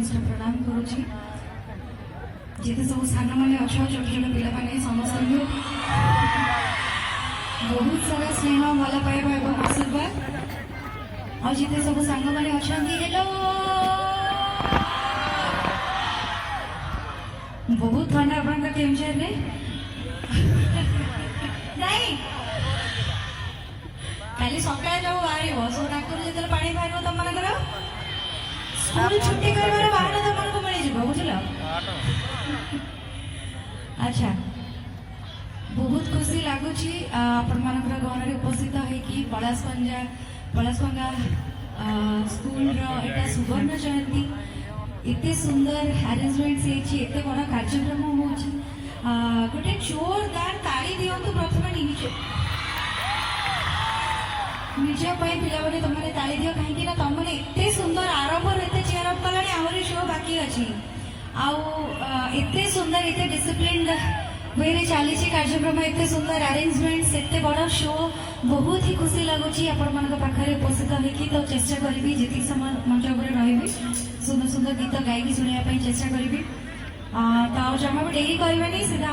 नमस्कार प्रणाम करुच्ची जिते सब सान मैंने अच्छे छोट छोट पे समस्त बहुत सारा स्नेह भल पाइबा एवं आशीर्वाद आ जिते सब सांग मैंने अच्छा हेलो बहुत ठंडा आपन केमझर रे नहीं खाली सकाଳେ जो बाहर सो डाक्टर जो पानी बाहर तुम मन स्कूल छुट्टी कर बाहर तुमको मिल बुझल अच्छा बहुत खुशी लगुच आपण मान गहन उपस्थित होगी पलासपंगा स्कूल रा सुवर्ण जयंती इतने सुंदर अरेंजमेंट एत बड़ कार्यक्रम हो गोटे जोरदार ताली दिंतु प्रथम निज पे तुमने ताली दियो कहीं तुमने एत सुंदर आरंभ एत चेयर अप कला आहरी शो बाकी अच्छी आते सुंदर एत डिसिप्लिन वे चली कार्यक्रम एत सुंदर अरेंजमेंट एत बड़ शो बहुत ही खुशी लगुच पाखे उपस्थित होगी तो चेष्टा करी जी समय मंच पर रही सुंदर सुंदर गीत गायकी शुणा चेष्टा करी तो जमा भी डेरी करवानी सीधा